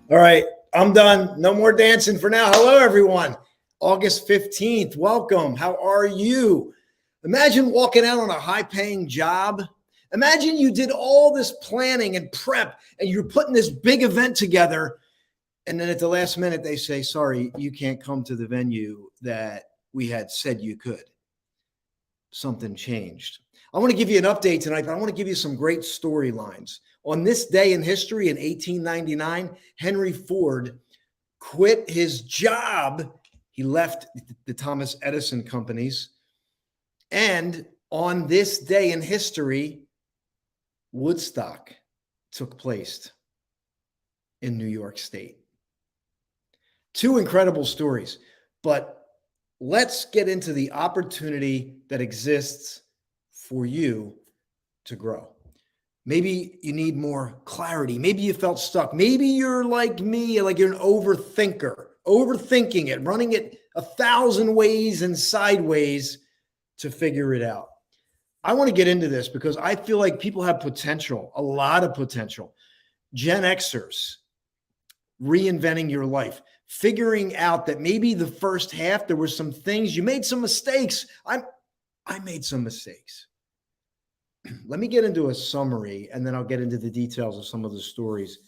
All right, I'm done. No more dancing for now. Hello, everyone. August 15th. Welcome. How are you? Imagine walking out on a high-paying job. Imagine you did all this planning and prep, and you're putting this big event together, and then at the last minute, they say, sorry, you can't come to the venue that we had said you could. Something changed. I want to give you an update tonight, but I want to give you some great storylines. On this day in history in 1899, Henry Ford quit his job. He left the Thomas Edison companies. And on this day in history, Woodstock took place in New York State. Two incredible stories, but let's get into the opportunity that exists for you to grow. Maybe you need more clarity. Maybe you felt stuck. Maybe you're like me, like you're an overthinker, overthinking it, running it 1,000 ways and sideways to figure it out. I want to get into this because I feel like people have potential, a lot of potential. Gen Xers, reinventing your life, figuring out that maybe the first half, there were some things, you made some mistakes. I made some mistakes. Let me get into a summary, and then I'll get into the details of some of the stories.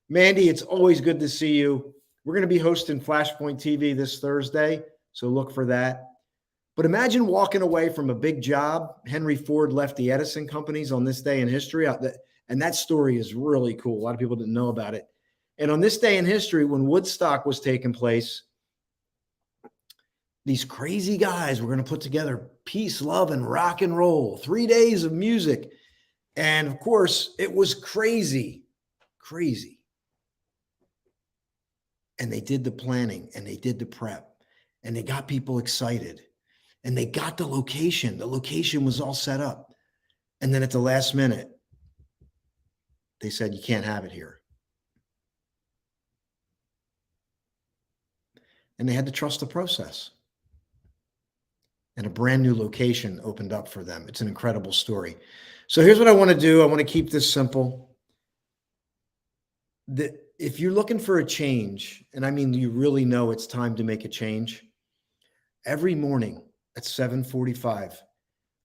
Mandy, it's always good to see you. We're going to be hosting Flashpoint TV this Thursday, so look for that. But imagine walking away from a big job. Henry Ford left the Edison companies on this day in history, and that story is really cool. A lot of people didn't know about it. And on this day in history, when Woodstock was taking place, these crazy guys were going to put together peace, love, and rock and roll. 3 days of music. And of course, it was crazy. And they did the planning, and they did the prep, and they got people excited, and they got the location. The location was all set up. And then at the last minute, they said, you can't have it here. And they had to trust the process. And a brand new location opened up for them. It's an incredible story. So here's what I want to do. I want to keep this simple. If you're looking for a change, and I mean, you really know it's time to make a change, every morning at 7:45,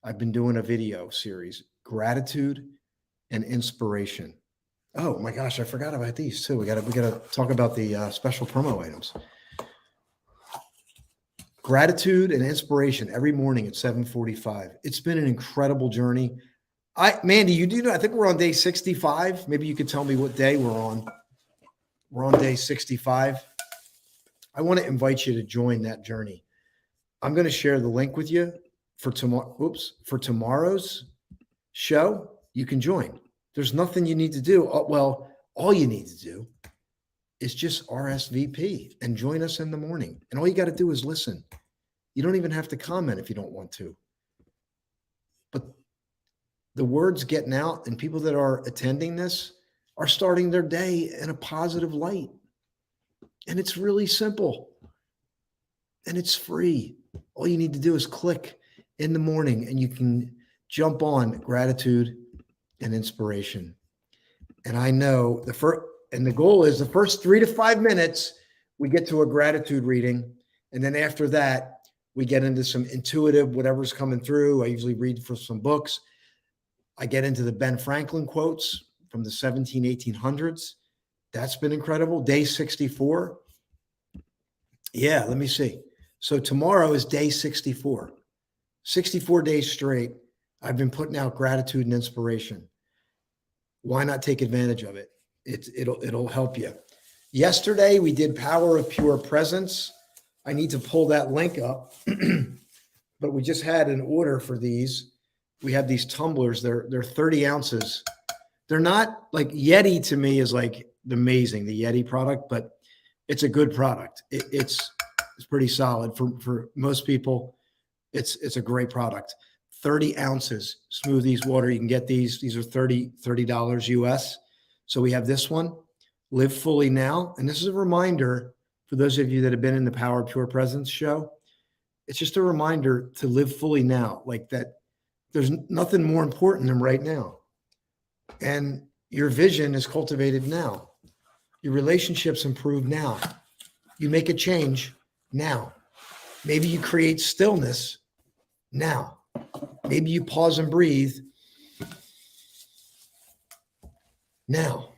I've been doing a video series, Gratitude and Inspiration. Oh my gosh, I forgot about these too. We gotta talk about the special promo items. Gratitude and Inspiration every morning at 7:45. It's been an incredible journey. Mandy, you do know, I think we're on day 65. Maybe you could tell me what day we're on. We're on day 65. I want to invite you to join that journey. I'm going to share the link with you for tomorrow. For tomorrow's show. You can join. There's nothing you need to do. Well, all you need to do is just RSVP and join us in the morning. And all you got to do is listen. You don't even have to comment if you don't want to. But the word's getting out, and people that are attending this are starting their day in a positive light. And it's really simple. And it's free. All you need to do is click in the morning, and you can jump on gratitude and inspiration. And I know the goal is the first 3 to 5 minutes, we get to a gratitude reading. And then after that, we get into some intuitive, whatever's coming through. I usually read from some books. I get into the Ben Franklin quotes from the 1800s. That's been incredible. Day 64. Yeah, let me see. So tomorrow is day 64. 64 days straight, I've been putting out gratitude and inspiration. Why not take advantage of it? It'll help you. Yesterday, we did Power of Pure Presence. I need to pull that link up, but we just had an order for these. We have these tumblers. They're 30 ounces. They're not like Yeti to me is like amazing, the Yeti product, but it's a good product. It's pretty solid for most people. It's a great product. 30 ounces smoothies water. You can get these. These are $30 US. So we have this one, Live Fully Now. And this is a reminder for those of you that have been in the Power of Pure Presence show. It's just a reminder to live fully now, like that. There's nothing more important than right now. And your vision is cultivated now. Your relationships improve now. You make a change now. Maybe you create stillness now. Maybe you pause and breathe now.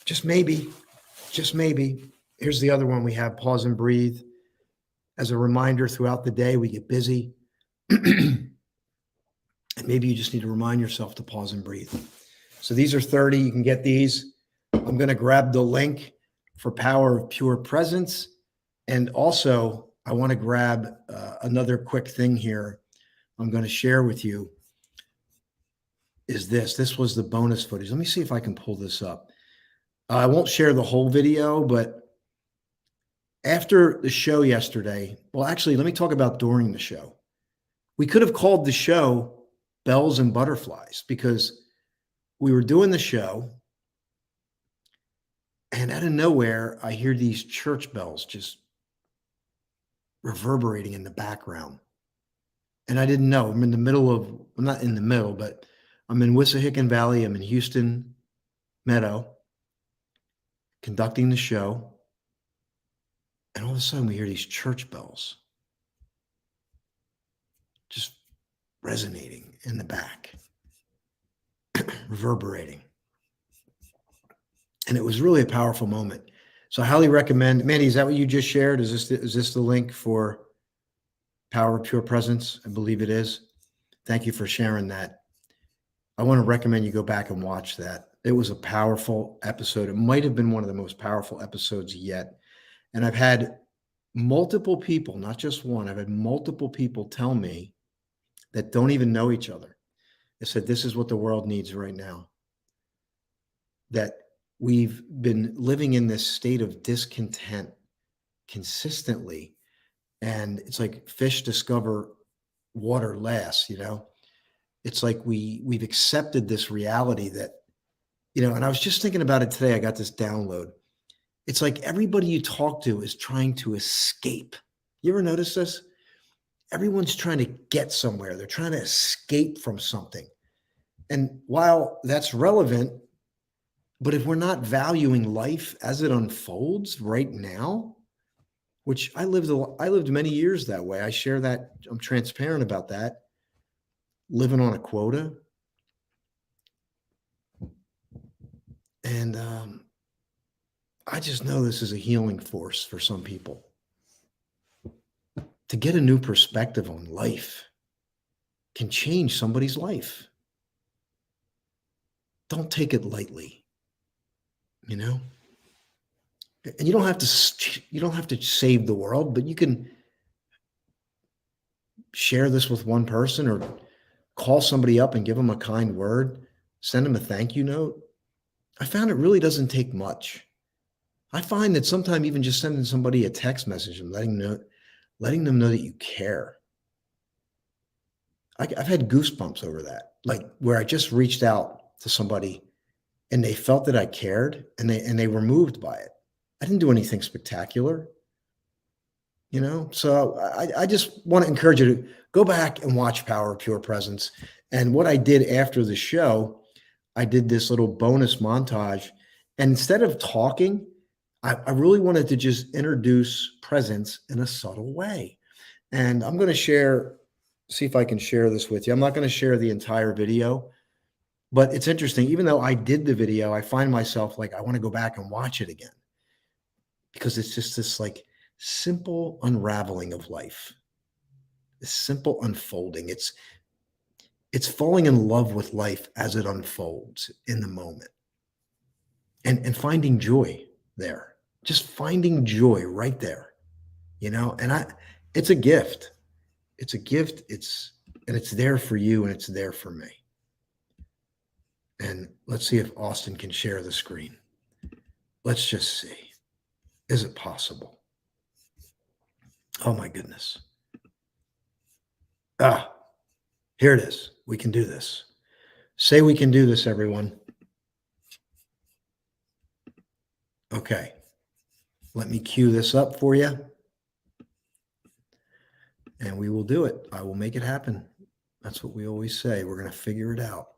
Just maybe. Here's the other one we have, pause and breathe. As a reminder throughout the day, we get busy. And maybe you just need to remind yourself to pause and breathe. So these are 30. You can get these. I'm going to grab the link for Power of Pure Presence. And also, I want to grab another quick thing here I'm going to share with you is this. This was the bonus footage. Let me see if I can pull this up. I won't share the whole video, but after the show yesterday, well, actually, let me talk about during the show. We could have called the show Bells and Butterflies because we were doing the show, and out of nowhere, I hear these church bells just reverberating in the background. And I didn't know. I'm in the middle of, I'm not in the middle, but I'm in Wissahickon Valley. I'm in Houston Meadow conducting the show. And all of a sudden we hear these church bells just resonating in the back, reverberating. And it was really a powerful moment. So I highly recommend. Mandy, is that what you just shared? Is this the link for Power of Pure Presence? I believe it is. Thank you for sharing that. I want to recommend you go back and watch that. It was a powerful episode. It might have been one of the most powerful episodes yet. And I've had multiple people, not just one, I've had multiple people tell me that don't even know each other. They said, this is what the world needs right now. That we've been living in this state of discontent consistently. And it's like fish discover water last, you know? It's like we've accepted this reality that, you know, and I was just thinking about it today. I got this download. It's like everybody you talk to is trying to escape. You ever notice this? Everyone's trying to get somewhere. They're trying to escape from something. And while that's relevant, but if we're not valuing life as it unfolds right now, which I lived many years that way. I share that. I'm transparent about that. Living on a quota. And I just know this is a healing force for some people. To get a new perspective on life, can change somebody's life. Don't take it lightly, you know? And you don't have to save the world, but you can share this with one person or call somebody up and give them a kind word, send them a thank you note. I found it really doesn't take much. I find that sometimes even just sending somebody a text message and letting them know that you care. I've had goosebumps over that, like where I just reached out to somebody and they felt that I cared and they were moved by it. I didn't do anything spectacular, you know? So I just want to encourage you to go back and watch Power of Pure Presence. And what I did after the show, I did this little bonus montage. And instead of talking, I really wanted to just introduce presence in a subtle way. And I'm going to see if I can share this with you. I'm not going to share the entire video, but it's interesting. Even though I did the video, I find myself like, I want to go back and watch it again because it's just this like simple unraveling of life, this simple unfolding. It's falling in love with life as it unfolds in the moment and finding joy there, just finding joy right there, you know, and it's a gift. It's a gift. It's there for you and it's there for me. And let's see if Austin can share the screen. Let's just see. Is it possible? Oh my goodness. Here it is. We can do this. Say we can do this, everyone. Okay. Let me cue this up for you. And we will do it. I will make it happen. That's what we always say. We're going to figure it out.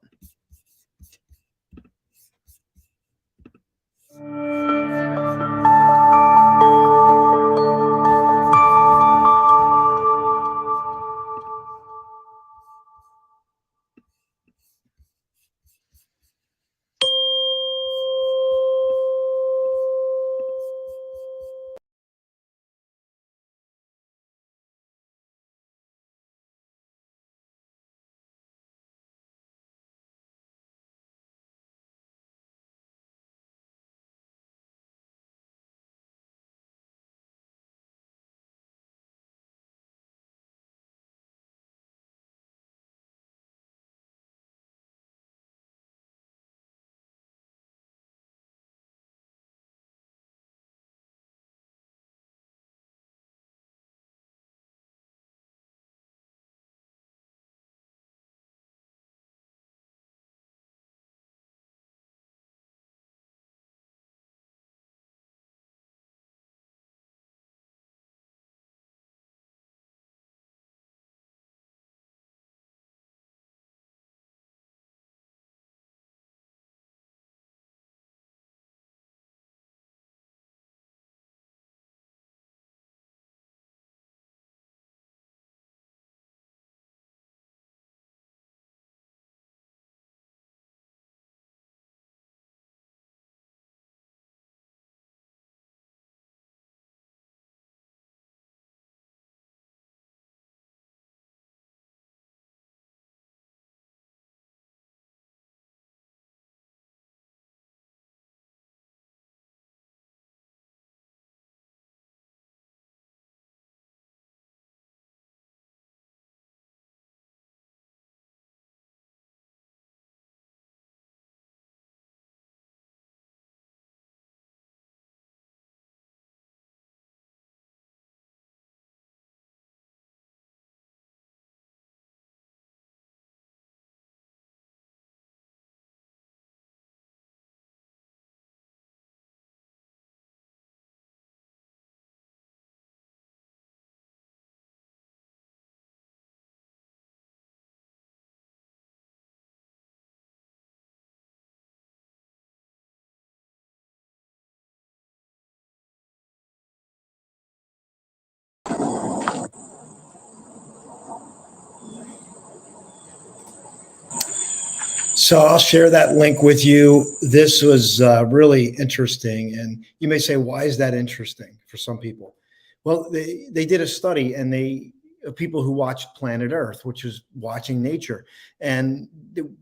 So I'll share that link with you. This was really interesting. And you may say, why is that interesting for some people? Well, they did a study and they of people who watched Planet Earth, which was watching nature. And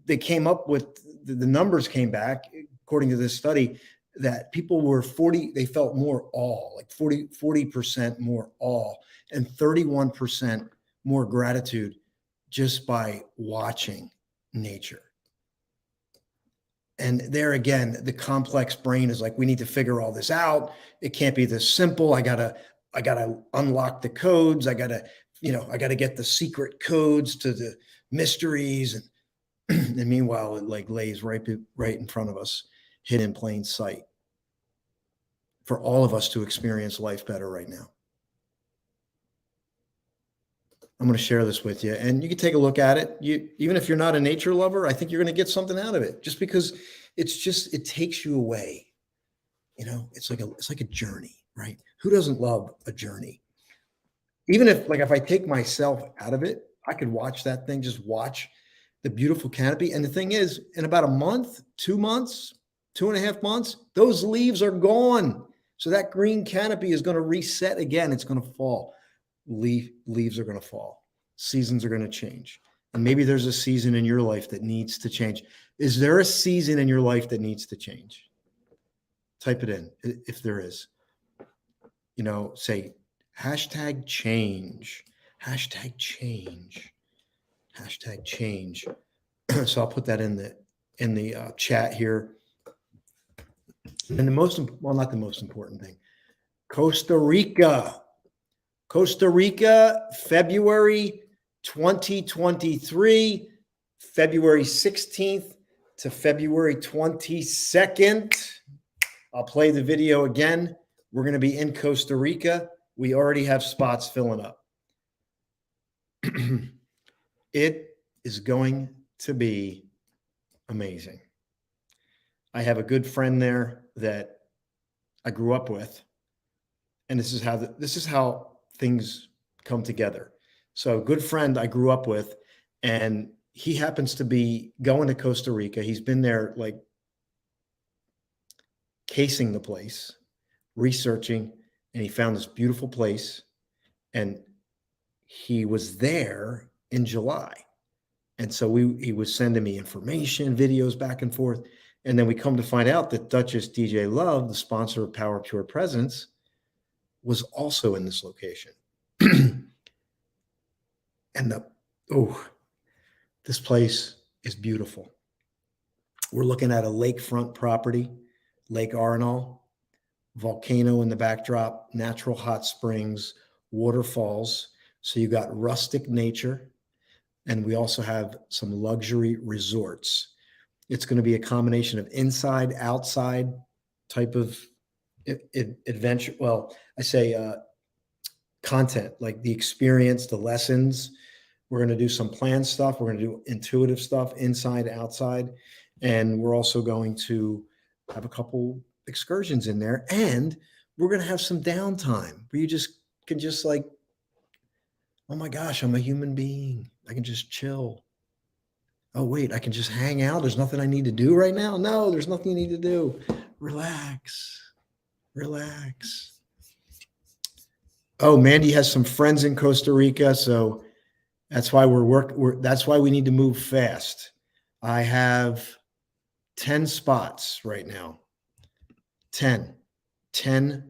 they came up with, the numbers came back, according to this study, that people were they felt more awe, like 40% more awe and 31% more gratitude just by watching nature. And there again, the complex brain is like, we need to figure all this out. It can't be this simple. I gotta unlock the codes. I gotta get the secret codes to the mysteries. And meanwhile, it like lays right in front of us, hidden in plain sight, for all of us to experience life better right now. I'm going to share this with you, and you can take a look at it. Even if you're not a nature lover, I think you're going to get something out of it, just because it takes you away. It's like a journey, right? Who doesn't love a journey? Even if I take myself out of it, I could watch that thing, just watch the beautiful canopy. And the thing is, in about a month, 2 months, 2.5 months, those leaves are gone. So that green canopy is going to reset again. It's going to fall. Leaves are going to fall. Seasons are going to change. And maybe there's a season in your life that needs to change. Is there a season in your life that needs to change? Type it in if there is. Say #change, #change, #change. So I'll put that in the chat here. And not the most important thing, Costa Rica, February 2023, February 16th to February 22nd. I'll play the video again. We're going to be in Costa Rica. We already have spots filling up. It is going to be amazing. I have a good friend there that I grew up with, and this is how things come together. So, a good friend I grew up with, and he happens to be going to Costa Rica. He's been there, like, casing the place, researching, and he found this beautiful place. And he was there in July. And so he was sending me information, videos back and forth. And then we come to find out that Duchess DJ Love, the sponsor of Power Pure Presence, was also in this location. And this place is beautiful. We're looking at a lakefront property, Lake Arenal, volcano in the backdrop, natural hot springs, waterfalls. So you got rustic nature, and we also have some luxury resorts. It's going to be a combination of inside, outside type of adventure. Well, I say content, like the experience, the lessons. We're going to do some planned stuff. We're going to do intuitive stuff, inside, outside. And we're also going to have a couple excursions in there. And we're going to have some downtime where you can like, oh my gosh, I'm a human being. I can just chill. Oh, wait, I can just hang out. There's nothing I need to do right now. No, there's nothing you need to do. Relax. Oh, Mandy has some friends in Costa Rica. So that's why that's why we need to move fast. I have 10 spots right now. 10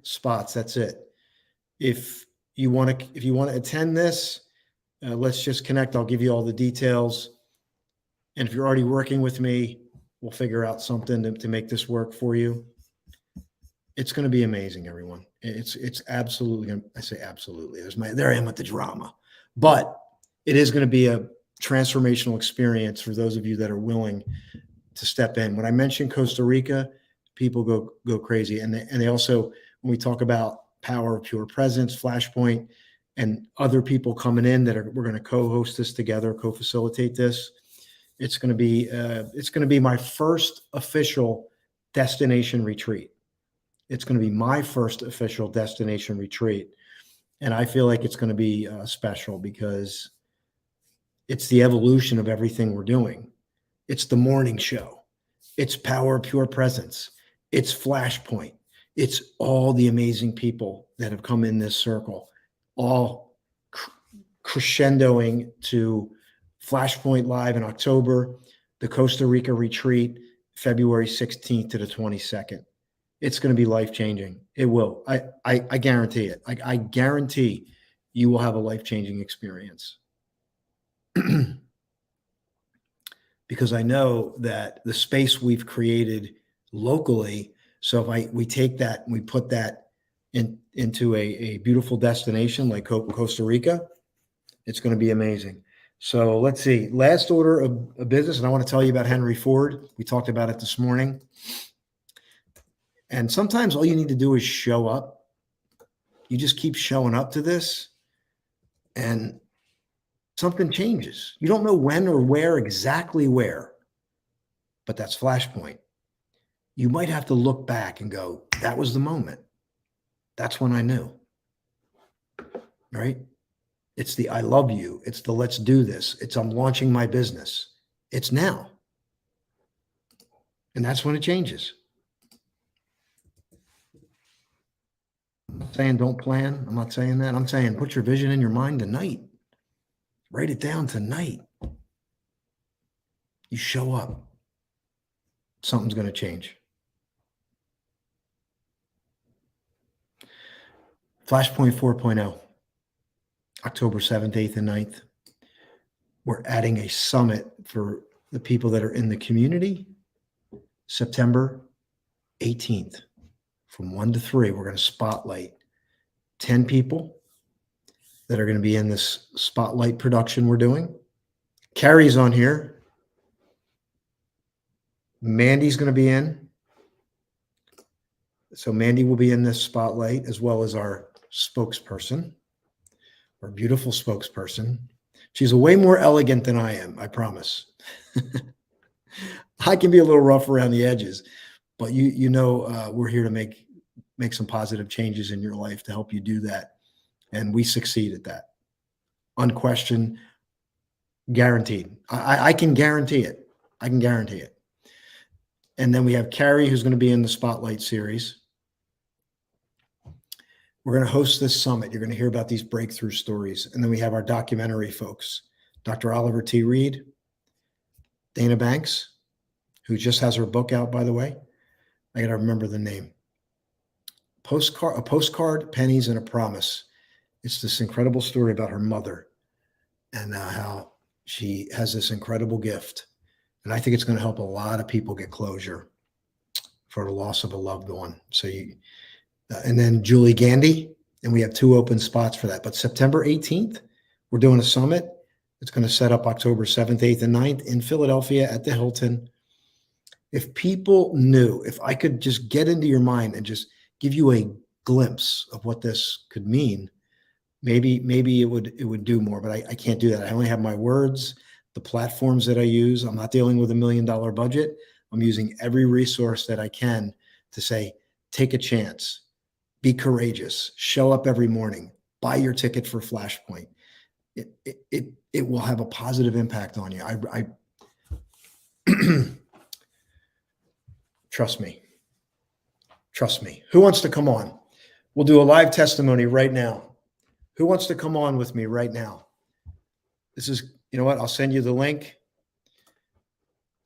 spots. That's it. If you want to attend this, let's just connect. I'll give you all the details. And if you're already working with me, we'll figure out something to make this work for you. It's going to be amazing, everyone. It's absolutely, I say absolutely. There I am with the drama. But it is going to be a transformational experience for those of you that are willing to step in. When I mention Costa Rica, people go crazy. And they also, when we talk about Power of Pure Presence, Flashpoint, and other people coming in we're going to co-host this together, co-facilitate this. It's going to be my first official destination retreat. It's going to be my first official destination retreat. And I feel like it's going to be special because it's the evolution of everything we're doing. It's the morning show. It's Power of Pure Presence. It's Flashpoint. It's all the amazing people that have come in this circle, all crescendoing to Flashpoint Live in October, the Costa Rica retreat, February 16th to the 22nd. It's going to be life-changing. It will. I guarantee it. I guarantee you will have a life-changing experience. Because I know that the space we've created locally, so if we take that and we put that into a beautiful destination like Costa Rica, it's going to be amazing. So let's see. Last order of business, and I want to tell you about Henry Ford. We talked about it this morning. And sometimes all you need to do is show up. You just keep showing up to this, and something changes. You don't know when or where, exactly where, but that's Flashpoint. You might have to look back and go, that was the moment. That's when I knew, right? It's the I love you. It's the let's do this. It's I'm launching my business. It's now. And that's when it changes. I'm not saying don't plan. I'm not saying that. I'm saying put your vision in your mind tonight. Write it down tonight. You show up. Something's going to change. Flashpoint 4.0, October 7th, 8th, and 9th. We're adding a summit for the people that are in the community. September 18th, from 1 to 3, we're going to spotlight 10 people that are going to be in this spotlight production we're doing. Carrie's on here. Mandy's going to be in. So Mandy will be in this spotlight, as well as our spokesperson, our beautiful spokesperson. She's way more elegant than I am, I promise. I can be a little rough around the edges, but we're here to make some positive changes in your life to help you do that. And we succeed at that. Unquestioned, guaranteed. I can guarantee it. I can guarantee it. And then we have Carrie, who's going to be in the Spotlight series. We're going to host this summit. You're going to hear about these breakthrough stories. And then we have our documentary folks, Dr. Oliver T. Reed, Dana Banks, who just has her book out, by the way. I got to remember the name. A postcard, pennies, and a promise. It's this incredible story about her mother and how she has this incredible gift. And I think it's going to help a lot of people get closure for the loss of a loved one. So and then Julie Gandy, and we have 2 open spots for that. But September 18th, we're doing a summit. It's going to set up October 7th, 8th, and 9th in Philadelphia at the Hilton. If people knew, if I could just get into your mind and just give you a glimpse of what this could mean, maybe it would do more, but I can't do that. I only have my words, the platforms that I use. I'm not dealing with $1 million budget. I'm using every resource that I can to say, take a chance, be courageous, show up every morning, buy your ticket for Flashpoint. It will have a positive impact on you. I trust me. Trust me. Who wants to come on? We'll do a live testimony right now. Who wants to come on with me right now? This is, you know what? I'll send you the link.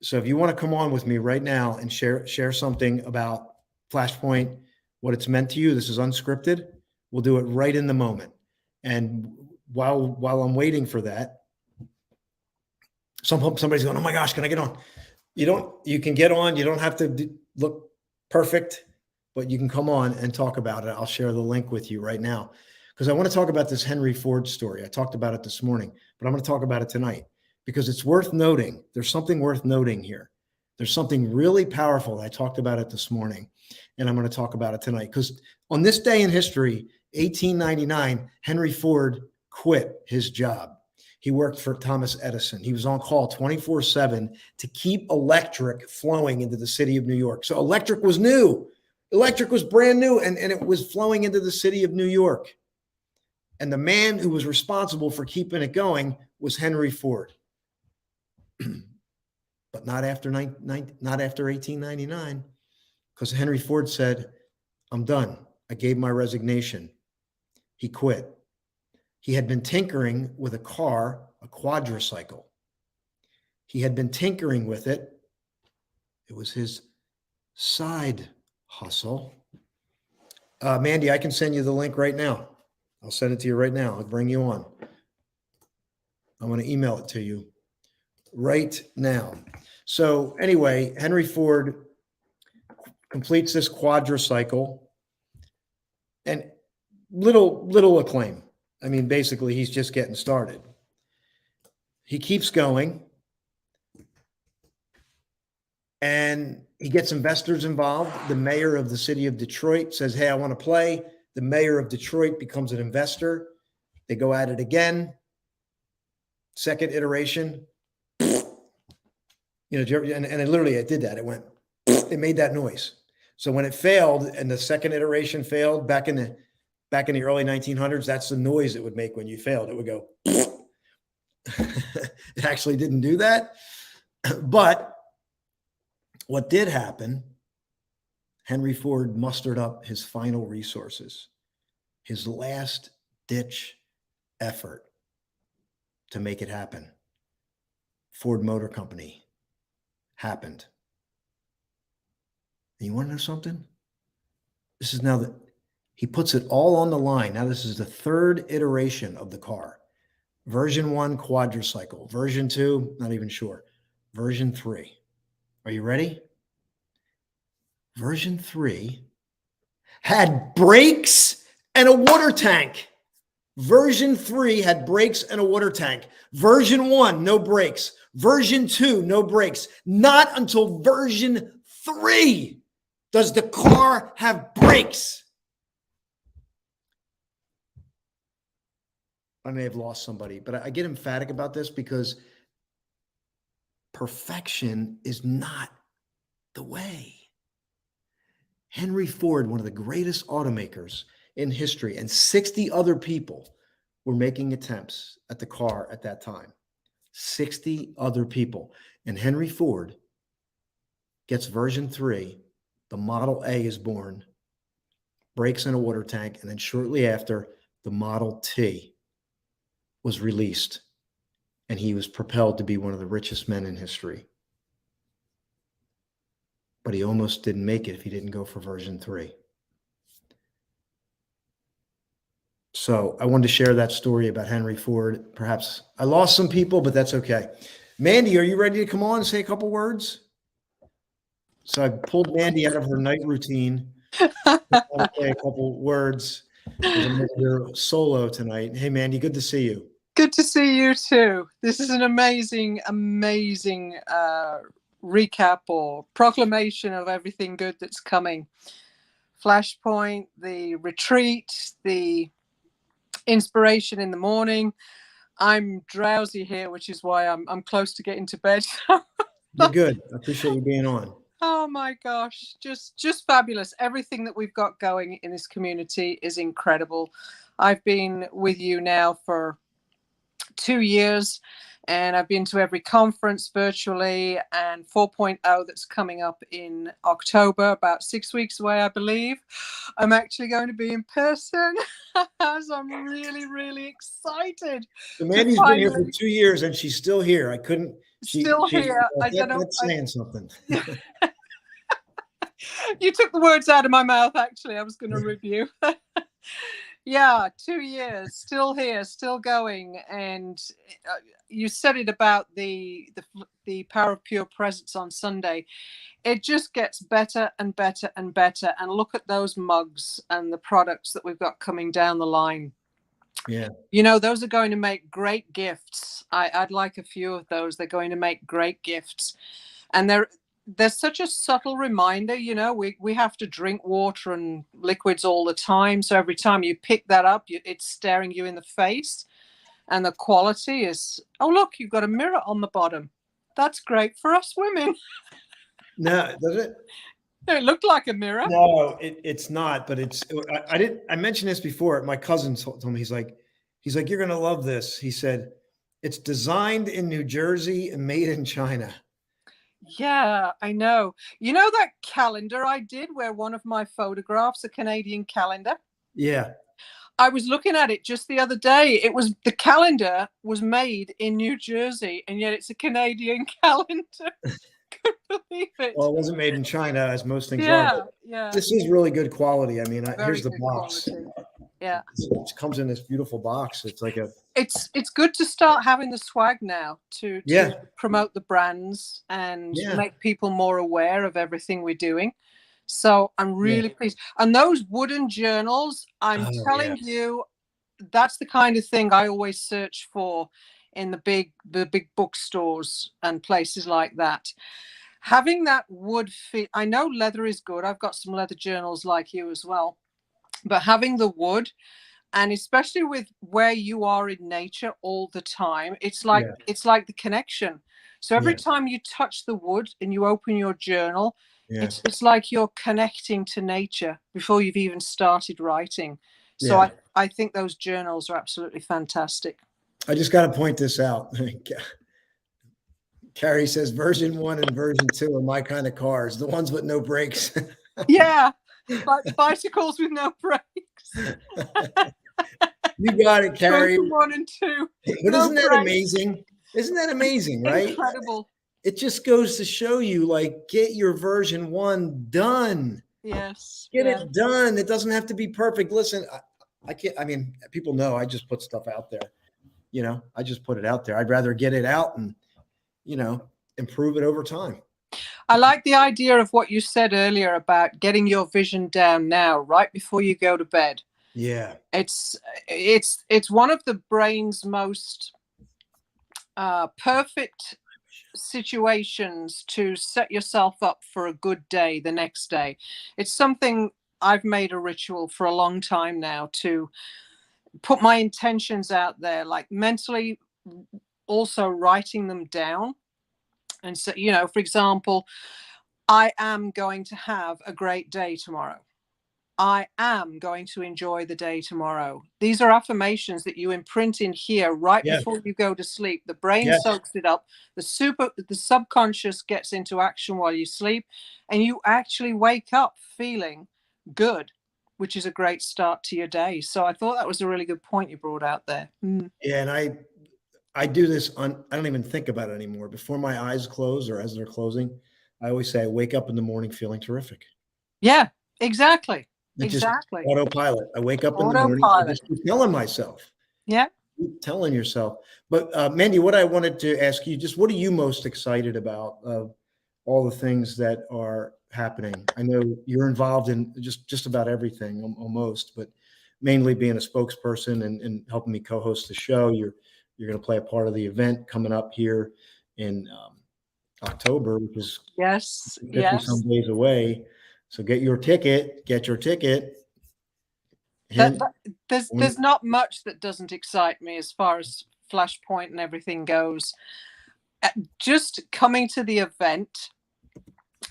So if you want to come on with me right now and share something about Flashpoint, what it's meant to you, this is unscripted. We'll do it right in the moment. And while I'm waiting for that, somebody's going, oh my gosh, can I get on? You can get on. You don't have to look perfect, but you can come on and talk about it. I'll share the link with you right now because I want to talk about this Henry Ford story. I talked about it this morning, but I'm going to talk about it tonight because it's worth noting. There's something worth noting here. There's something really powerful. I talked about it this morning, and I'm going to talk about it tonight because on this day in history, 1899, Henry Ford quit his job. He worked for Thomas Edison. He was on call 24/7 to keep electric flowing into the city of New York. So electric was new. Electric was brand new, and it was flowing into the city of New York. And the man who was responsible for keeping it going was Henry Ford. But not after 1899, because Henry Ford said, I'm done. I gave my resignation. He quit. He had been tinkering with a car, a quadricycle. He had been tinkering with it. It was his side hustle. Mandy, I can send you the link right now. I'll send it to you right now. I'll bring you on. I'm going to email it to you right now. So anyway, Henry Ford completes this quadricycle and little acclaim. I mean, basically, he's just getting started. He keeps going and he gets investors involved. The mayor of the city of Detroit says, hey, I want to play. The mayor of Detroit becomes an investor. They go at it again. Second iteration. And it did that. It made that noise. So when it failed and the second iteration failed back in the early 1900s, that's the noise it would make when you failed. It would go. It actually didn't do that. But what did happen, Henry Ford mustered up his final resources, his last ditch effort to make it happen. Ford Motor Company happened. And you want to know something? This is now that he puts it all on the line. Now this is the third iteration of the car. Version 1, quadricycle. Version 2, not even sure. Version 3. Are you ready? Version 3 had brakes and a water tank. Version 3 had brakes and a water tank. Version 1, no brakes. Version 2, no brakes. Not until version 3 does the car have brakes. I may have lost somebody, but I get emphatic about this because perfection is not the way. Henry Ford, one of the greatest automakers in history, and 60 other people were making attempts at the car at that time. 60 other people. And Henry Ford gets version 3. The Model A is born, brakes in a water tank, and then shortly after, the Model T was released, and he was propelled to be one of the richest men in history. But he almost didn't make it if he didn't go for version 3. So I wanted to share that story about Henry Ford. Perhaps I lost some people, but that's okay. Mandy, are you ready to come on and say a couple words? So I pulled Mandy out of her night routine. I'll say a couple words. You're solo tonight. Hey, Mandy, good to see you. Good to see you too. This is an amazing recap or proclamation of everything good that's coming. Flashpoint, the retreat, the inspiration in the morning. I'm drowsy here, which is why I'm close to getting to bed. You're good. I appreciate you being on. Oh my gosh, just fabulous. Everything that we've got going in this community is incredible. I've been with you now for 2 years, and I've been to every conference virtually, and 4.0 that's coming up in October, about 6 weeks away, I believe. I'm actually going to be in person. So I'm really, really excited. So Mandy's been here for 2 years and she's still here. Still here. I don't know. That's saying something. You took the words out of my mouth, actually. I was going to review. Yeah, 2 years, still here, still going. And you said it about the power of pure presence on Sunday. It just gets better and better and better. And look at those mugs and the products that we've got coming down the line. Yeah. You know, those are going to make great gifts. I'd like a few of those. They're going to make great gifts. And there's such a subtle reminder, you know, we have to drink water and liquids all the time. So every time you pick that up, it's staring you in the face. And the quality is, oh, look, you've got a mirror on the bottom. That's great for us women. No, does it? It looked like a mirror. No, it's not, but I mentioned this before. My cousin told me, he's like, you're going to love this. He said, it's designed in New Jersey and made in China. Yeah, I know. You know that calendar I did where one of my photographs, a Canadian calendar? Yeah. I was looking at it just the other day. The calendar was made in New Jersey, and yet it's a Canadian calendar. Couldn't believe it. Well, it wasn't made in China, as most things are. Yeah, yeah. This is really good quality. I mean, Very here's the good box. quality. Yeah. It comes in this beautiful box. It's like it's good to start having the swag now to promote the brands and make people more aware of everything we're doing. So I'm really pleased. And those wooden journals, I'm telling you, that's the kind of thing I always search for in the big bookstores and places like that. Having that wood fit, I know leather is good. I've got some leather journals like you as well. But having the wood, and especially with where you are in nature all the time, it's like the connection. So every time you touch the wood and you open your journal, it's like you're connecting to nature before you've even started writing. So I think those journals are absolutely fantastic. I just got to point this out. Carrie says version 1 and version 2 are my kind of cars, the ones with no brakes. Yeah, like bicycles with no brakes. You got it, Carrie. 1 and 2. But isn't that amazing? Isn't that amazing, right? Incredible. It just goes to show you, like, get your version 1 done. Yes. Get it done. It doesn't have to be perfect. Listen, I can't, I mean, people know I just put stuff out there. You know, I just put it out there. I'd rather get it out and, you know, improve it over time. I like the idea of what you said earlier about getting your vision down now, right before you go to bed. Yeah. It's one of the brain's most perfect situations to set yourself up for a good day the next day. It's something I've made a ritual for a long time now, to put my intentions out there, like mentally, also writing them down. And so, you know, for example, I am going to have a great day tomorrow. I am going to enjoy the day tomorrow. These are affirmations that you imprint in here right before you go to sleep. The brain soaks it up. The subconscious gets into action while you sleep, and you actually wake up feeling good, which is a great start to your day. So I thought that was a really good point you brought out there. Yeah, and I do this I don't even think about it anymore. Before my eyes close or as they're closing, I always say I wake up in the morning feeling terrific. Yeah, exactly. It's exactly. Just autopilot. I wake up in the morning, I just keep telling myself. Yeah. Keep telling yourself. But Mandy, what I wanted to ask you, just what are you most excited about of all the things that are happening? I know you're involved in just about everything almost, but mainly being a spokesperson and helping me co-host the show. You're going to play a part of the event coming up here in October, which is 50 some days away. So get your ticket. There's not much that doesn't excite me as far as Flashpoint and everything goes. Just coming to the event,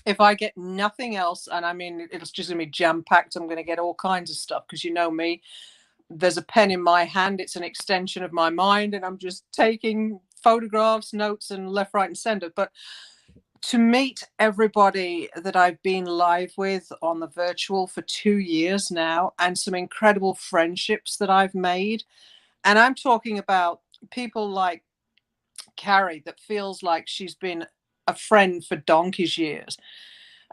if I get nothing else, and I mean, it's just going to be jam-packed, I'm going to get all kinds of stuff, because you know me, there's a pen in my hand, it's an extension of my mind, and I'm just taking photographs, notes, and left, right, and center. But to meet everybody that I've been live with on the virtual for 2 years now, and some incredible friendships that I've made. And I'm talking about people like Carrie, that feels like she's been a friend for donkey's years,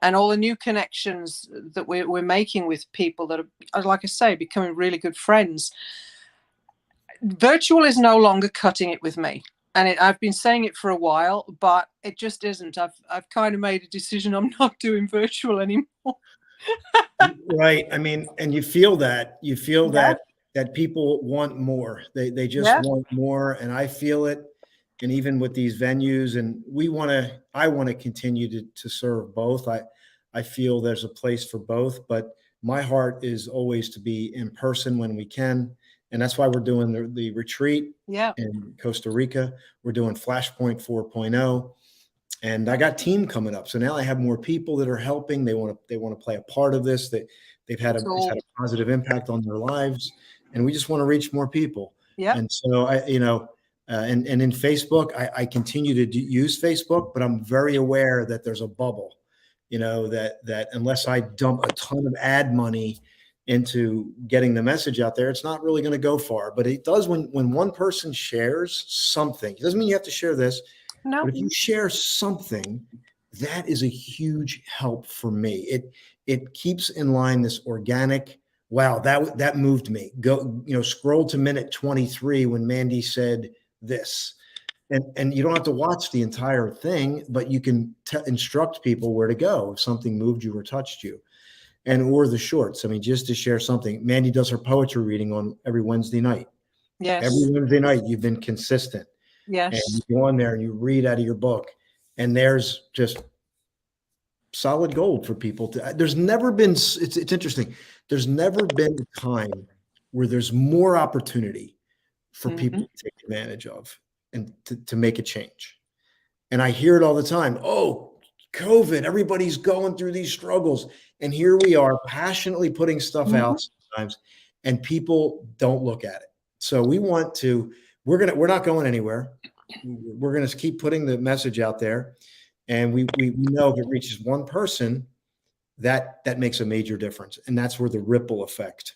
and all the new connections that we're making with people that are, like I say, becoming really good friends. Virtual is no longer cutting it with me. And I've been saying it for a while, but it just isn't. I've kind of made a decision. I'm not doing virtual anymore. Right. I mean, and you feel that that people want more. They just want more, and I feel it. And even with these venues, and I want to continue to serve both. I feel there's a place for both, but my heart is always to be in person when we can. And that's why we're doing the retreat in Costa Rica. We're doing Flashpoint 4.0. And I got team coming up. So now I have more people that are helping. They want to play a part of this, that it's had a positive impact on their lives. And we just want to reach more people. Yeah. And so and in Facebook, I continue to use Facebook, but I'm very aware that there's a bubble, that unless I dump a ton of ad money into getting the message out there, it's not really going to go far. But it does when one person shares something. It doesn't mean you have to share this, No. but if you share something, that is a huge help for me. It keeps in line this organic. Wow, that moved me. Go, scroll to minute 23 when Mandy said this. And you don't have to watch the entire thing, but you can instruct people where to go if something moved you or touched you. Or the shorts. I mean, just to share something. Mandy does her poetry reading on every Wednesday night. Yes. Every Wednesday night, you've been consistent. Yes. And you go on there and you read out of your book. And there's just solid gold for people to. There's never been, it's interesting. There's never been a time where there's more opportunity for people to take advantage of and to make a change. And I hear it all the time. Oh, COVID, everybody's going through these struggles. And here we are passionately putting stuff out sometimes, and people don't look at it. So we're not going anywhere. We're going to keep putting the message out there. And we know if it reaches one person, that makes a major difference. And that's where the ripple effect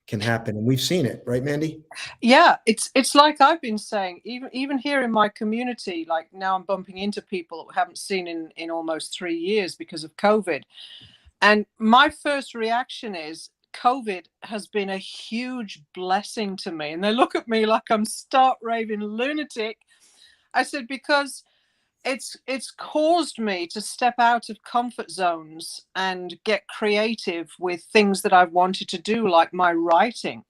can happen. And we've seen it, right, Mandy? Yeah, it's like I've been saying, even here in my community, like now I'm bumping into people that we haven't seen in almost 3 years because of COVID. And my first reaction is COVID has been a huge blessing to me. And they look at me like I'm stark raving lunatic. I said, because it's caused me to step out of comfort zones and get creative with things that I've wanted to do, like my writing,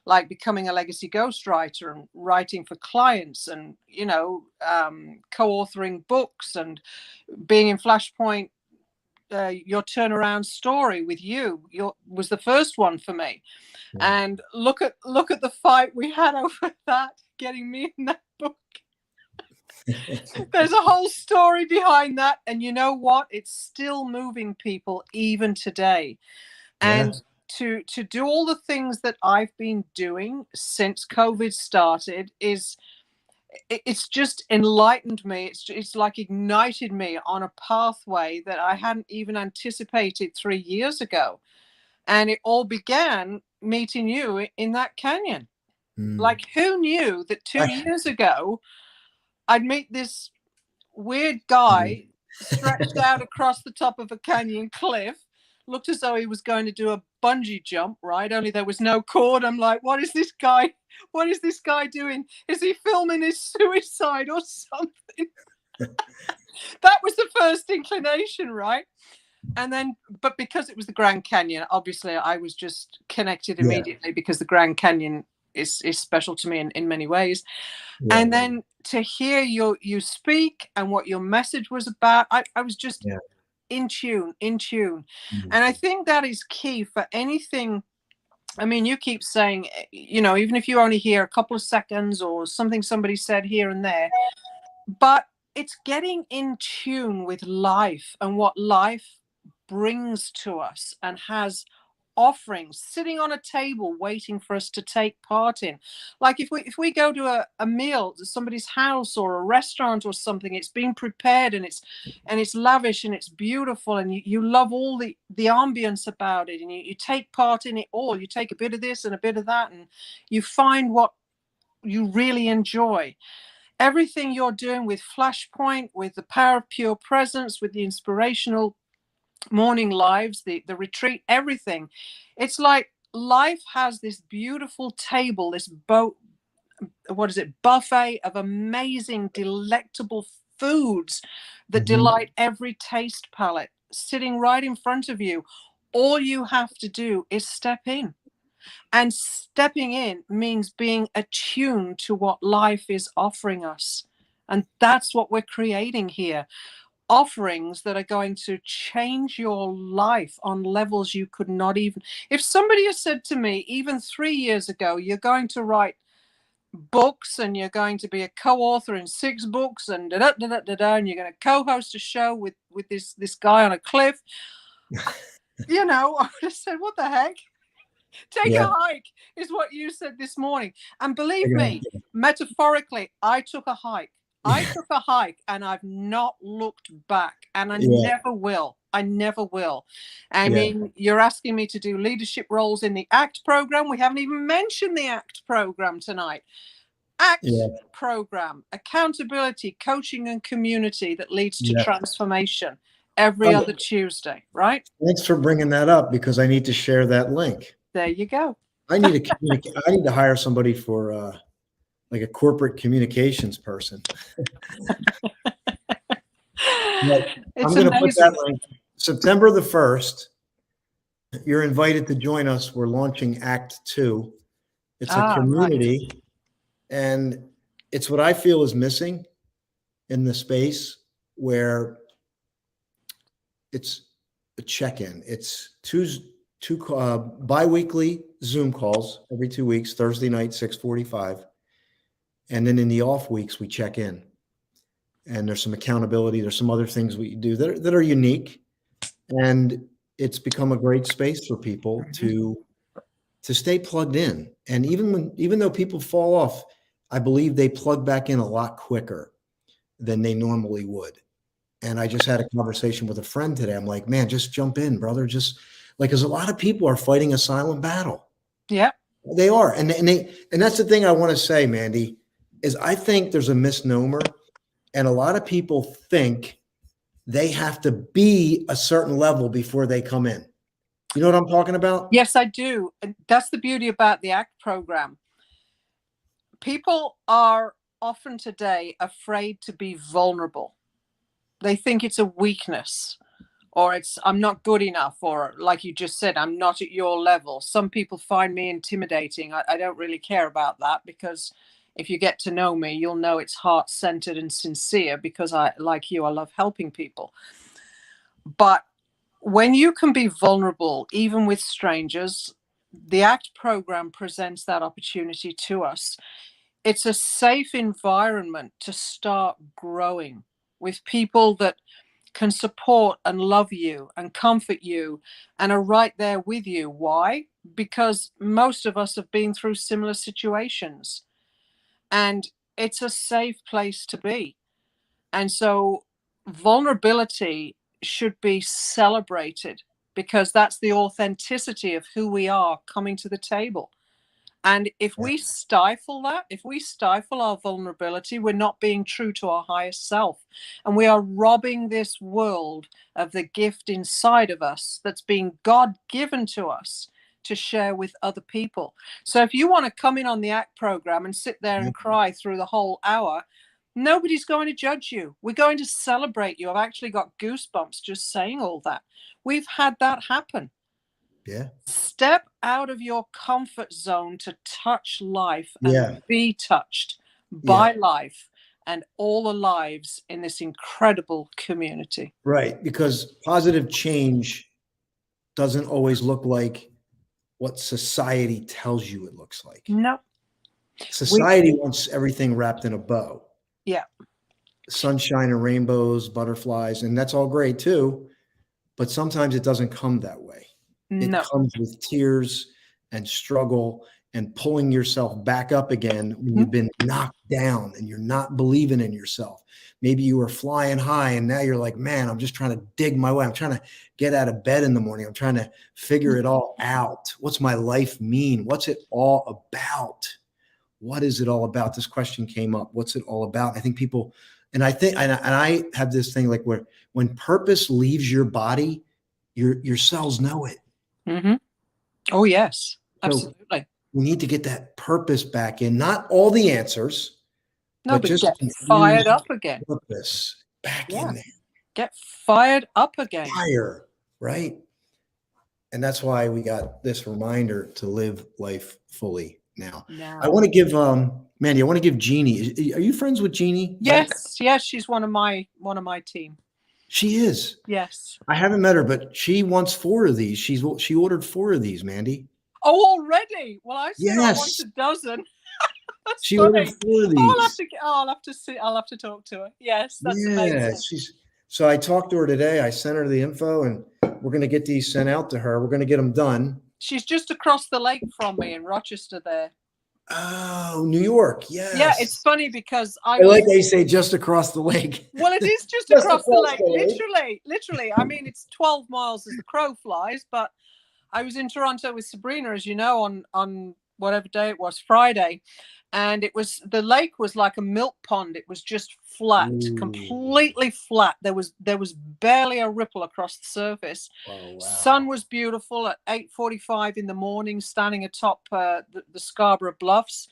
like becoming a legacy ghostwriter and writing for clients and, co-authoring books and being in Flashpoint. Your turnaround story with you was the first one for me. Yeah. And look at the fight we had over that, getting me in that book. There's a whole story behind that. And you know what? It's still moving people even today. And to do all the things that I've been doing since COVID started it's just enlightened me. It's like ignited me on a pathway that I hadn't even anticipated 3 years ago. And it all began meeting you in that canyon. Like, who knew that 2 years ago I'd meet this weird guy stretched out across the top of a canyon cliff, looked as though he was going to do a bungee jump, right? Only there was no cord. I'm like, what is this guy doing? Is he filming his suicide or something? That was the first inclination, right? And then, but because it was the Grand Canyon, obviously I was just connected immediately because the Grand Canyon is special to me in many ways. And then to hear you speak and what your message was about, I was just in tune. And I think that is key for anything. I mean, you keep saying, even if you only hear a couple of seconds or something somebody said here and there, but it's getting in tune with life and what life brings to us and has offerings sitting on a table waiting for us to take part in. Like if we go to a meal to somebody's house or a restaurant or something, it's been prepared and it's lavish and it's beautiful and you love all the ambience about it and you take part in it all. You take a bit of this and a bit of that and you find what you really enjoy. Everything you're doing with Flashpoint, with the Power of Pure Presence, with the inspirational morning lives, the retreat, everything. It's like life has this beautiful table, this buffet of amazing, delectable foods that delight every taste palate sitting right in front of you. All you have to do is step in. And stepping in means being attuned to what life is offering us. And that's what we're creating here. Offerings that are going to change your life on levels you could not even. If somebody has said to me, even 3 years ago, you're going to write books and you're going to be a co-author in 6 books and and you're going to co-host a show with this guy on a cliff, I would have said, what the heck? Take a hike is what you said this morning. And believe me, metaphorically, I took a hike. I took a hike and I've not looked back and I never will. I never will. I Yeah. mean, you're asking me to do leadership roles in the ACT program. We haven't even mentioned the ACT program tonight. ACT program, accountability, coaching, and community that leads to transformation every other Tuesday, right? Thanks for bringing that up, because I need to share that link. There you go. I need to communicate. I need to hire somebody for like a corporate communications person. I'm going to put that link. September the 1st, you're invited to join us. We're launching Act 2. It's a community, and it's what I feel is missing in the space, where it's a check-in. It's two bi-weekly Zoom calls every 2 weeks, Thursday night, 6:45. And then in the off weeks, we check in. And there's some accountability. There's some other things we do that are unique. And it's become a great space for people to stay plugged in. And even though people fall off, I believe they plug back in a lot quicker than they normally would. And I just had a conversation with a friend today. I'm like, man, just jump in, brother. Just like, because a lot of people are fighting a silent battle. Yeah, they are. And that's the thing I want to say, Mandy, is I think there's a misnomer, and a lot of people think they have to be a certain level before they come in. You know what I'm talking about? Yes, I do. And that's the beauty about the ACT program. People are often today afraid to be vulnerable. They think it's a weakness, or I'm not good enough, or like you just said, I'm not at your level. Some people find me intimidating. I don't really care about that, because if you get to know me, you'll know it's heart-centered and sincere, because like you, I love helping people. But when you can be vulnerable, even with strangers, the ACT program presents that opportunity to us. It's a safe environment to start growing with people that can support and love you and comfort you and are right there with you. Why? Because most of us have been through similar situations, and it's a safe place to be. And so vulnerability should be celebrated, because that's the authenticity of who we are coming to the table. And if we stifle that, if we stifle our vulnerability, we're not being true to our highest self. And we are robbing this world of the gift inside of us that's been God given to us to share with other people. So if you want to come in on the ACT program and sit there and cry through the whole hour, nobody's going to judge you. We're going to celebrate you. I've actually got goosebumps just saying all that. We've had that happen. Yeah. Step out of your comfort zone to touch life and be touched by life and all the lives in this incredible community. Right. Because positive change doesn't always look like what society tells you it looks like. No. Society wants everything wrapped in a bow. Yeah. Sunshine and rainbows, butterflies, and that's all great too. But sometimes it doesn't come that way. It comes with tears and struggle and pulling yourself back up again when you've been knocked down and you're not believing in yourself. Maybe you were flying high and now you're like, man, I'm just trying to dig my way. I'm trying to get out of bed in the morning. I'm trying to figure it all out. What's my life mean? What's it all about? What is it all about? This question came up. What's it all about? I think people, and I think, and I have this thing like where when purpose leaves your body, your cells know it. Mm-hmm. Oh, yes, absolutely. So we need to get that purpose back in. Not all the answers, but just get fired up again. Purpose back in there. Get fired up again. Fire, right? And that's why we got this reminder to live life fully now. I want to give Mandy, I want to give Jeannie. Are you friends with Jeannie? Yes, yes, she's one of my team. She is. Yes. I haven't met her, but she wants 4 of these. She ordered 4 of these, Mandy. Oh, already? Well, I said I want a dozen. That's she funny. ordered 4 of these. I'll have to see. I'll have to talk to her. Yes, that's amazing. So I talked to her today. I sent her the info, and we're going to get these sent out to her. We're going to get them done. She's just across the lake from me in Rochester there. Oh, New York. Yeah, it's Yes. funny because I I like was, how you say just across the lake. well, it is just Just across the across lake, the lake. literally. I mean, it's 12 miles as the crow flies, but I was in Toronto with Sabrina, as you know, on whatever day it was, Friday, and the lake was like a milk pond. It was just flat, Ooh. completely flat. There was barely a ripple across the surface. Oh, Sun wow. was beautiful at 8:45 in the morning, standing atop the Scarborough Bluffs,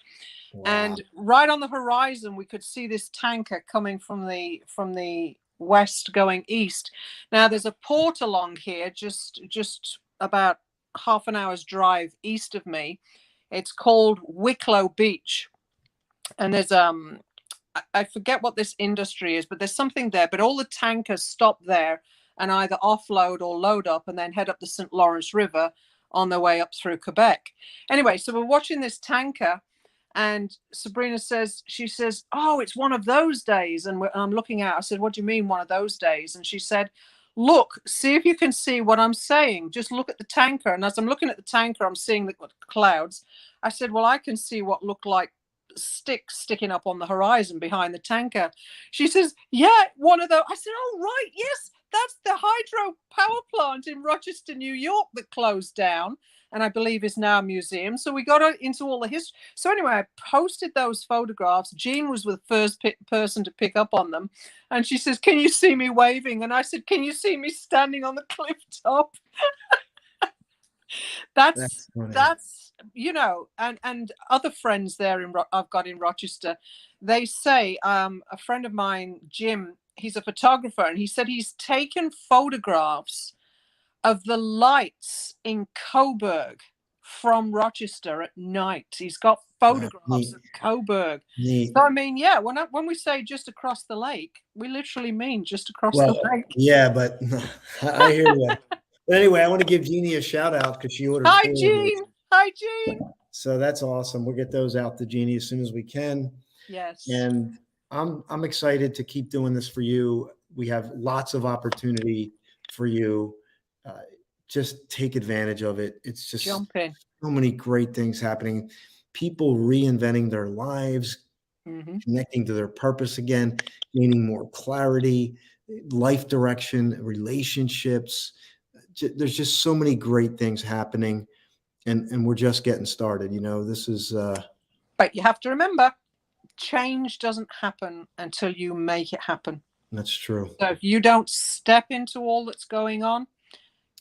Wow. and right on the horizon we could see this tanker coming from the west going east. Now there's a port along here, just about half an hour's drive east of me. It's called Wicklow Beach, and there's I forget what this industry is, but there's something there. But all the tankers stop there and either offload or load up and then head up the St. Lawrence River on their way up through Quebec. Anyway, so we're watching this tanker, and Sabrina says, she says, "Oh, it's one of those days." And I'm looking at, I said, "What do you mean one of those days?" And she said, "Look, see if you can see what I'm saying. Just look at the tanker." And as I'm looking at the tanker, I'm seeing the clouds. I said, "Well, I can see what look like sticks sticking up on the horizon behind the tanker." She says, "Yeah, one of those." I said, "Oh, right, yes, that's the hydro power plant in Rochester, New York that closed down and I believe is now a museum." So we got into all the history. So anyway, I posted those photographs. Jean was the first person to pick up on them. And she says, "Can you see me waving?" And I said, "Can you see me standing on the cliff top?" that's That's funny. that's and other friends there I've got in Rochester. They say a friend of mine, Jim, he's a photographer, and he said he's taken photographs of the lights in Coburg from Rochester at night. He's got photographs Neat. of Coburg. Neat. So I mean, yeah, when we say just across the lake, we literally mean just across the Well, lake. yeah, but I hear you. But anyway, I want to give Jeannie a shout out because she ordered Hi, 4 of those. Jean. Hi, Jean. So that's awesome. We'll get those out to Jeannie as soon as we can. Yes. And I'm excited to keep doing this for you. We have lots of opportunity for you. Uh, just take advantage of it. It's just Jump in. so many great things happening. People reinventing their lives, Mm-hmm. connecting to their purpose again, gaining more clarity, life direction, relationships. There's just so many great things happening, and we're just getting started. This is But you have to remember, change doesn't happen until you make it happen. that's true. So if you don't step into all that's going on,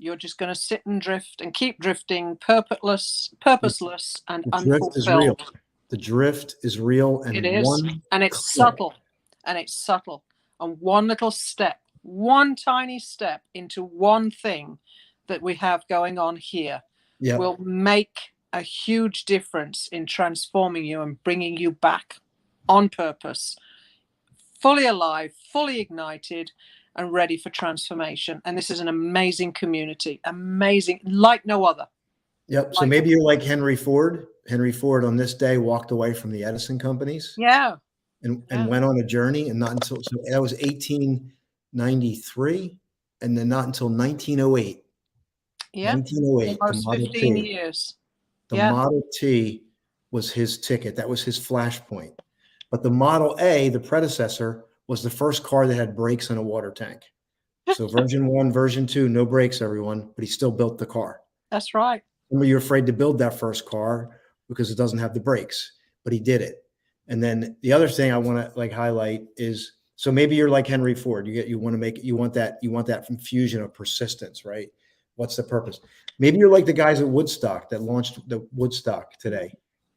you're just going to sit and drift and keep drifting, purposeless, and The drift is real. unfulfilled. The drift is real, It and is, one and it's click. subtle, and it's subtle. And one little step, one tiny step into one thing that we have going on here Yeah, will make a huge difference in transforming you and bringing you back on purpose, fully alive, fully ignited, and ready for transformation. And this is an amazing community, amazing, like no other. yep. So Like, maybe you're like Henry Ford. Henry Ford on this day walked away from the Edison companies yeah, and yeah, went on a journey, and not until so that was 1893, and then not until 1908. yeah. 1908, the Almost Model 15 T. years. The Yeah, Model T was his ticket. That was his flashpoint. But the Model A, the predecessor, was the first car that had brakes and a water tank. So version 1, version 2, no brakes, everyone, but he still built the car. that's right. Some of you are afraid to build that first car because it doesn't have the brakes, but he did it. And then the other thing I want to highlight is, so maybe you're like Henry Ford. You want that infusion of persistence, right? What's the purpose? Maybe you're like the guys at Woodstock that launched the Woodstock today.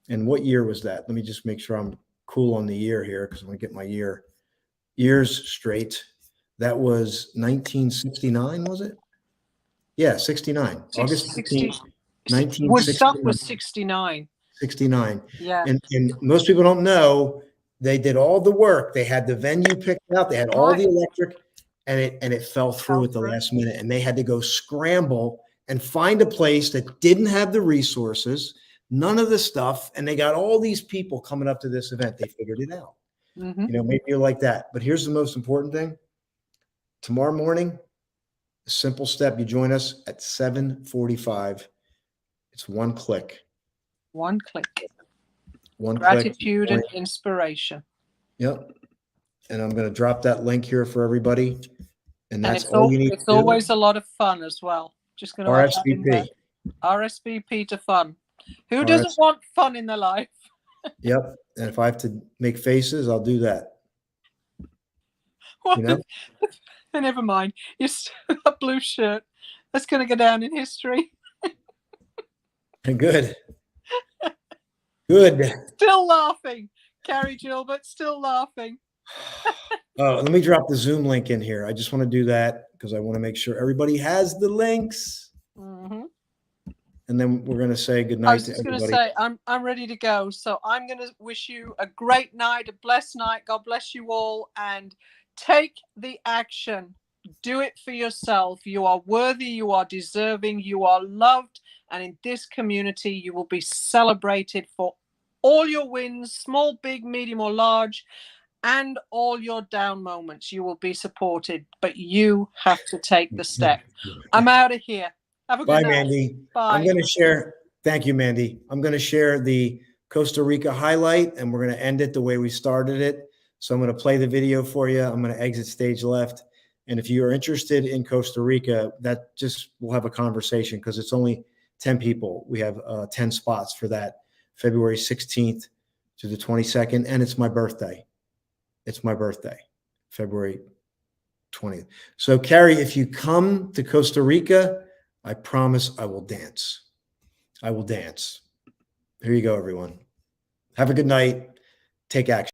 And what year was that? Let me just make sure I'm cool on the year here, because I want to get my years straight. That was 1969, was it? Yeah, 69. August 15th, Woodstock 1969. was 69. 69. Yeah, And most people don't know they did all the work. They had the venue picked out, they had all the right. electric, and it fell through Fell at the through. last minute. And they had to go scramble and find a place that didn't have the resources, none of the stuff. And they got all these people coming up to this event. They figured it out. Mm-hmm. Maybe you're like that. But here's the most important thing. Tomorrow morning, a simple step. You join us at 7:45. It's one click. One click. One Gratitude click. and inspiration. Yep. And I'm going to drop that link here for everybody. And that's it's all you need it's to do. always a lot of fun as well. Just going to add that in there. RSVP. RSVP to fun. Who doesn't want fun in their life? Yep. And if I have to make faces, I'll do that. What You know? Never mind. You're still a blue shirt. That's going to go down in history. Good. Good. Still laughing. Carrie Gilbert, still laughing. Oh, let me drop the Zoom link in here. I just want to do that because I want to make sure everybody has the links. Mm-hmm. And then we're going to say good night to everybody. I was just going to say, I'm ready to go. So I'm going to wish you a great night, a blessed night. God bless you all. And take the action. Do it for yourself. You are worthy. You are deserving. You are loved. And in this community, you will be celebrated for all your wins, small, big, medium, or large, and all your down moments. You will be supported, but you have to take the step. I'm out of here. Have a good night. Mandy. Bye. I'm going to share. Thank you, Mandy. I'm going to share the Costa Rica highlight, and we're going to end it the way we started it. So I'm going to play the video for you. I'm going to exit stage left. And if you are interested in Costa Rica, that just we'll have a conversation because it's only 10 people. We have 10 spots for that February 16th to the 22nd. And it's my birthday. It's my birthday, February 20th. So Carrie, if you come to Costa Rica, I promise I will dance. I will dance. Here you go, everyone. Have a good night. Take action.